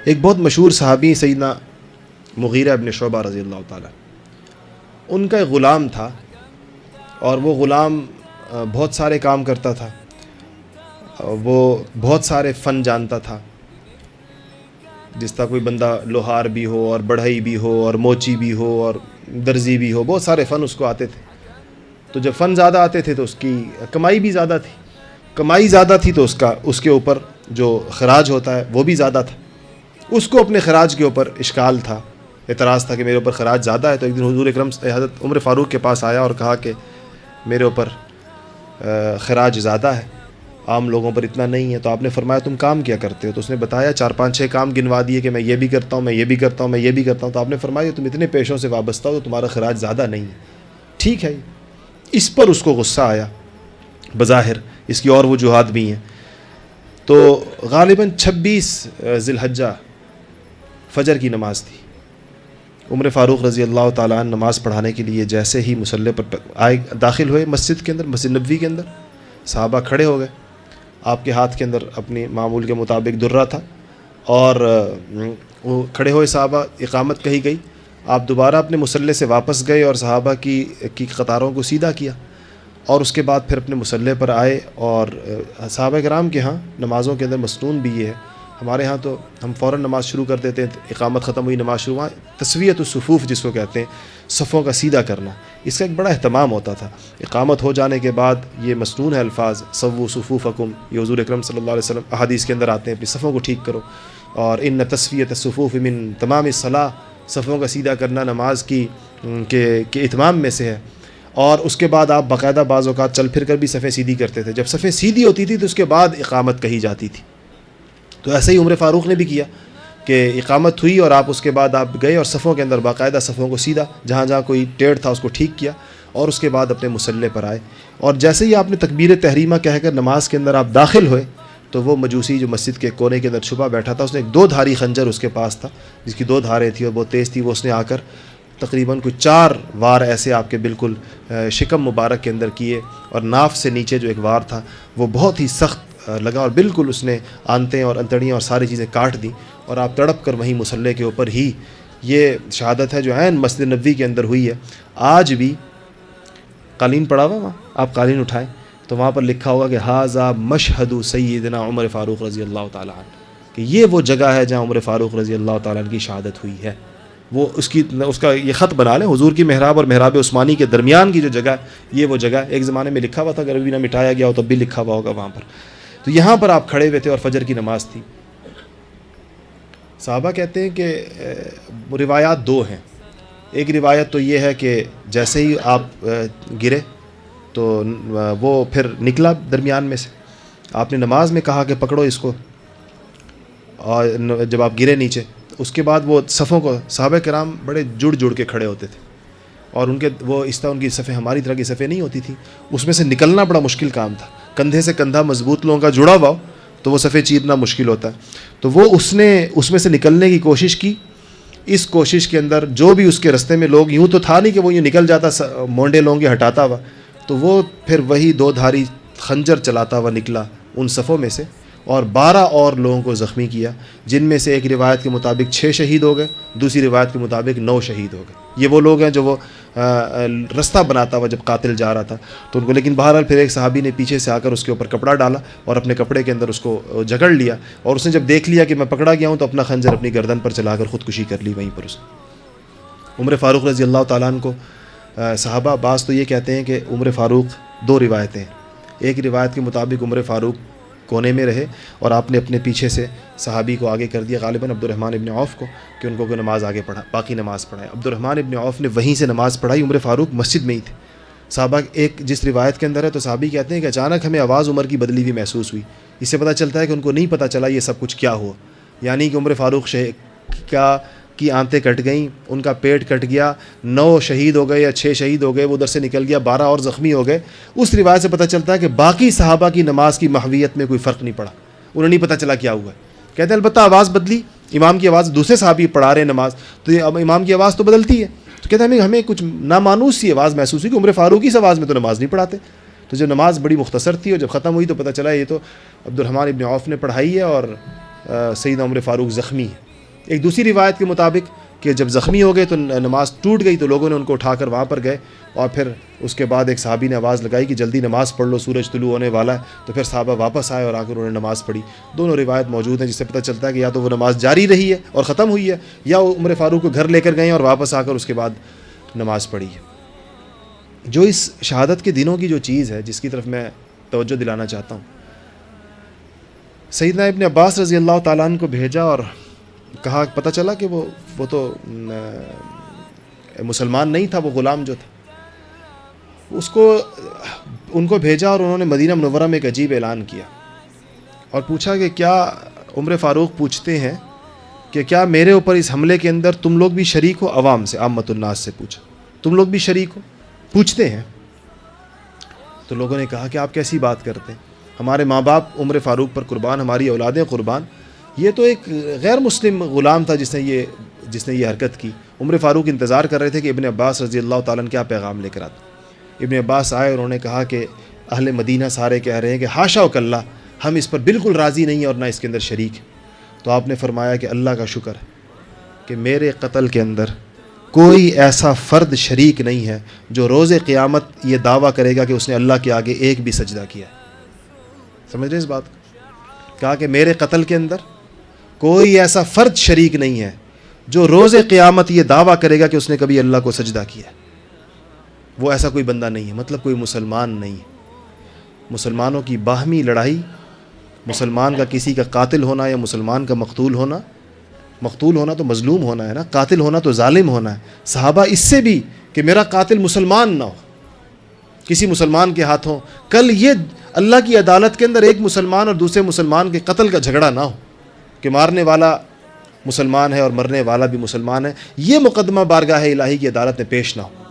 ایک بہت مشہور صحابی سیدنا مغیرہ ابن شعبہ رضی اللہ تعالیٰ، ان کا ایک غلام تھا، اور وہ غلام بہت سارے کام کرتا تھا، وہ بہت سارے فن جانتا تھا، جس طرح کوئی بندہ لوہار بھی ہو اور بڑھئی بھی ہو اور موچی بھی ہو اور درزی بھی ہو، بہت سارے فن اس کو آتے تھے۔ تو جب فن زیادہ آتے تھے تو اس کی کمائی بھی زیادہ تھی، کمائی زیادہ تھی تو اس کے اوپر جو خراج ہوتا ہے وہ بھی زیادہ تھا۔ اس کو اپنے خراج کے اوپر اشکال تھا، اعتراض تھا کہ میرے اوپر خراج زیادہ ہے۔ تو ایک دن حضور اکرم حضرت عمر فاروق کے پاس آیا اور کہا کہ میرے اوپر خراج زیادہ ہے، عام لوگوں پر اتنا نہیں ہے۔ تو آپ نے فرمایا تم کام کیا کرتے ہو؟ تو اس نے بتایا 4-5-6 کام گنوا دیے کہ میں یہ بھی کرتا ہوں، میں یہ بھی کرتا ہوں، میں یہ بھی کرتا ہوں۔ تو آپ نے فرمایا تم اتنے پیشوں سے وابستہ ہو تو تمہارا خراج زیادہ نہیں ہے، ٹھیک ہے۔ اس پر اس کو غصہ آیا، بظاہر اس کی اور وجوہات بھی ہیں۔ تو غالباً 26 ذی الحجہ فجر کی نماز تھی۔ عمر فاروق رضی اللہ تعالیٰ عنہ نماز پڑھانے کے لیے جیسے ہی مصلی پر آئے، داخل ہوئے مسجد کے اندر، مسجد نبوی کے اندر، صحابہ کھڑے ہو گئے۔ آپ کے ہاتھ کے اندر اپنی معمول کے مطابق درہ تھا، اور وہ کھڑے ہوئے صحابہ، اقامت کہی گئی، آپ دوبارہ اپنے مصلی سے واپس گئے اور صحابہ کی قطاروں کو سیدھا کیا، اور اس کے بعد پھر اپنے مصلی پر آئے۔ اور صحابہ کرام کے ہاں نمازوں کے اندر مسنون بھی یہ ہے، ہمارے ہاں تو ہم فوراً نماز شروع کر دیتے ہیں، اقامت ختم ہوئی نماز شروع، تسویۃ الصفوف جس کو کہتے ہیں، صفوں کا سیدھا کرنا، اس کا ایک بڑا اہتمام ہوتا تھا۔ اقامت ہو جانے کے بعد یہ مسنون ہے الفاظ، سووا صفوفکم، یہ حضور اکرم صلی اللہ علیہ وسلم احادیث کے اندر آتے ہیں، اپنی صفوں کو ٹھیک کرو، اور ان تسویۃ الصفوف من تمام الصلاۃ، صفوں کا سیدھا کرنا نماز کے اتمام میں سے ہے۔ اور اس کے بعد آپ باقاعدہ بعض اوقات چل پھر کر بھی صفیں سیدھی کرتے تھے، جب صفیں سیدھی ہوتی تھی تو اس کے بعد اقامت کہی جاتی تھی۔ تو ایسے ہی عمر فاروق نے بھی کیا کہ اقامت ہوئی اور آپ اس کے بعد آپ گئے اور صفوں کے اندر باقاعدہ صفوں کو سیدھا، جہاں جہاں کوئی ٹیڑھ تھا اس کو ٹھیک کیا، اور اس کے بعد اپنے مصلی پر آئے۔ اور جیسے ہی آپ نے تکبیر تحریمہ کہہ کر نماز کے اندر آپ داخل ہوئے تو وہ مجوسی جو مسجد کے کونے کے اندر چھپا بیٹھا تھا، اس نے ایک 2 دھاری خنجر اس کے پاس تھا، جس کی 2 دھاریں تھیں اور بہت تیز تھی، وہ اس نے آ کر تقریباً کوئی 4 وار ایسے آپ کے بالکل شکم مبارک کے اندر کیے، اور ناف سے نیچے جو ایک وار تھا وہ بہت ہی سخت لگا، اور بالکل اس نے آنتیں اور انتڑیاں اور ساری چیزیں کاٹ دیں، اور آپ تڑپ کر وہیں مصلی کے اوپر ہی، یہ شہادت ہے جو عین مسجد نبوی کے اندر ہوئی ہے۔ آج بھی قالین پڑا ہوا، وہاں آپ قالین اٹھائیں تو وہاں پر لکھا ہوگا کہ ھذا مشہد سیدنا عمر فاروق رضی اللہ تعالیٰ عنہ، کہ یہ وہ جگہ ہے جہاں عمر فاروق رضی اللہ تعالیٰ عنہ کی شہادت ہوئی ہے۔ وہ اس کا یہ خط بنا لیں، حضور کی محراب اور محراب عثمانی کے درمیان کی جو جگہ ہے یہ وہ جگہ ہے، ایک زمانے میں لکھا ہوا تھا، اگر ابھی نہ مٹایا گیا ہو تب بھی لکھا ہوا ہوگا وہاں پر۔ تو یہاں پر آپ کھڑے ہوئے تھے اور فجر کی نماز تھی۔ صحابہ کہتے ہیں کہ روایات 2 ہیں، ایک روایت تو یہ ہے کہ جیسے ہی آپ گرے تو وہ پھر نکلا درمیان میں سے، آپ نے نماز میں کہا کہ پکڑو اس کو، اور جب آپ گرے نیچے اس کے بعد وہ صفوں کو، صحابہ کرام بڑے جڑ کے کھڑے ہوتے تھے، اور وہ اس طرح ان کی صفیں ہماری طرح کی صفیں نہیں ہوتی تھیں، اس میں سے نکلنا بڑا مشکل کام تھا، کندھے سے کندھا مضبوط لوگوں کا جڑا ہوا ہو تو وہ صفیں چیرنا مشکل ہوتا ہے۔ تو وہ اس نے اس میں سے نکلنے کی کوشش کی، اس کوشش کے اندر جو بھی اس کے رستے میں لوگ، یوں تو تھا نہیں کہ وہ یوں نکل جاتا مونڈے لوگوں کے ہٹاتا ہوا، تو وہ پھر وہی 2 دھاری خنجر چلاتا ہوا نکلا ان صفوں میں سے، اور 12 اور لوگوں کو زخمی کیا، جن میں سے ایک روایت کے مطابق 6 شہید ہو گئے، دوسری روایت کے مطابق 9 شہید ہو گئے۔ یہ وہ لوگ ہیں جو وہ رستہ بناتا ہوا جب قاتل جا رہا تھا تو ان کو، لیکن بہرحال پھر ایک صحابی نے پیچھے سے آ کر اس کے اوپر کپڑا ڈالا اور اپنے کپڑے کے اندر اس کو جکڑ لیا، اور اس نے جب دیکھ لیا کہ میں پکڑا گیا ہوں تو اپنا خنجر اپنی گردن پر چلا کر خودکشی کر لی وہیں پر اس نے۔ عمر فاروق رضی اللہ تعالیٰ عنہ کو صحابہ بعض تو یہ کہتے ہیں کہ عمر فاروق 2 روایتیں ہیں، ایک روایت کے مطابق عمر فاروق کونے میں رہے اور آپ نے اپنے پیچھے سے صحابی کو آگے کر دیا، غالباً عبد الرحمن ابن عوف کو، کہ ان کو کوئی نماز آگے پڑھا، باقی نماز پڑھائے۔ عبد الرحمن ابن عوف نے وہیں سے نماز پڑھائی، عمر فاروق مسجد میں ہی تھے۔ صحابہ ایک جس روایت کے اندر ہے تو صحابی کہتے ہیں کہ اچانک ہمیں آواز عمر کی بدلی ہوئی محسوس ہوئی، اس سے پتہ چلتا ہے کہ ان کو نہیں پتہ چلا یہ سب کچھ کیا ہوا، یعنی کہ عمر فاروق کی آنتیں کٹ گئیں، ان کا پیٹ کٹ گیا، 9 شہید ہو گئے یا 6 شہید ہو گئے، وہ ادھر سے نکل گیا، 12 اور زخمی ہو گئے۔ اس روایت سے پتہ چلتا ہے کہ باقی صحابہ کی نماز کی محویت میں کوئی فرق نہیں پڑا، انہیں نہیں پتہ چلا کیا ہوا ہے۔ کہتے ہیں البتہ آواز بدلی، امام کی آواز، دوسرے صحابی پڑھا رہے ہیں نماز تو اب امام کی آواز تو بدلتی ہے، تو کہتے ہیں ہمیں کچھ نامانوس سی آواز محسوس ہوئی کہ عمر فاروق کی آواز میں تو نماز نہیں پڑھاتے۔ تو جب نماز بڑی مختصر تھی اور جب ختم ہوئی تو پتہ چلا یہ تو عبد الرحمن ابن عوف نے پڑھائی ہے اور سیدنا عمر فاروق زخمی ہے۔ ایک دوسری روایت کے مطابق کہ جب زخمی ہو گئے تو نماز ٹوٹ گئی تو لوگوں نے ان کو اٹھا کر وہاں پر گئے، اور پھر اس کے بعد ایک صحابی نے آواز لگائی کہ جلدی نماز پڑھ لو، سورج طلوع ہونے والا ہے، تو پھر صحابہ واپس آئے اور آ کر انہوں نے نماز پڑھی۔ دونوں روایت موجود ہیں، جس سے پتہ چلتا ہے کہ یا تو وہ نماز جاری رہی ہے اور ختم ہوئی ہے، یا وہ عمر فاروق کو گھر لے کر گئے اور واپس آ کر اس کے بعد نماز پڑھی ہے۔ جو اس شہادت کے دنوں کی جو چیز ہے جس کی طرف میں توجہ دلانا چاہتا ہوں، سیدنا ابن عباس رضی اللہ تعالیٰ عنہ کو بھیجا اور کہا، پتہ چلا کہ وہ تو مسلمان نہیں تھا، وہ غلام جو تھا، ان کو بھیجا اور انہوں نے مدینہ منورہ میں ایک عجیب اعلان کیا اور پوچھا کہ کیا عمر فاروق پوچھتے ہیں کہ کیا میرے اوپر اس حملے کے اندر تم لوگ بھی شریک ہو؟ عوام سے، عامت الناس سے پوچھا، تم لوگ بھی شریک ہو؟ پوچھتے ہیں۔ تو لوگوں نے کہا کہ آپ کیسی بات کرتے ہیں، ہمارے ماں باپ عمر فاروق پر قربان، ہماری اولادیں قربان، یہ تو ایک غیر مسلم غلام تھا جس نے یہ حرکت کی۔ عمر فاروق انتظار کر رہے تھے کہ ابن عباس رضی اللہ تعالیٰ عنہ کیا پیغام لے کر آتے۔ ابن عباس آئے اور انہوں نے کہا کہ اہل مدینہ سارے کہہ رہے ہیں کہ حاشا و کلّہ، ہم اس پر بالکل راضی نہیں ہیں اور نہ اس کے اندر شریک ہیں۔ تو آپ نے فرمایا کہ اللہ کا شکر ہے کہ میرے قتل کے اندر کوئی ایسا فرد شریک نہیں ہے جو روز قیامت یہ دعویٰ کرے گا کہ اس نے اللہ کے آگے ایک بھی سجدہ کیا ہے۔ سمجھ رہے اس بات کو؟ کہا کہ میرے قتل کے اندر کوئی ایسا فرد شریک نہیں ہے جو روز قیامت یہ دعویٰ کرے گا کہ اس نے کبھی اللہ کو سجدہ کیا ہے۔ وہ ایسا کوئی بندہ نہیں ہے، مطلب کوئی مسلمان نہیں ہے۔ مسلمانوں کی باہمی لڑائی، مسلمان کا کسی کا قاتل ہونا یا مسلمان کا مقتول ہونا تو مظلوم ہونا ہے نا، قاتل ہونا تو ظالم ہونا ہے۔ صحابہ اس سے بھی کہ میرا قاتل مسلمان نہ ہو، کسی مسلمان کے ہاتھوں، کل یہ اللہ کی عدالت کے اندر ایک مسلمان اور دوسرے مسلمان کے قتل کا جھگڑا نہ ہو کہ مارنے والا مسلمان ہے اور مرنے والا بھی مسلمان ہے، یہ مقدمہ بارگاہ الہی کی عدالت میں پیش نہ ہو۔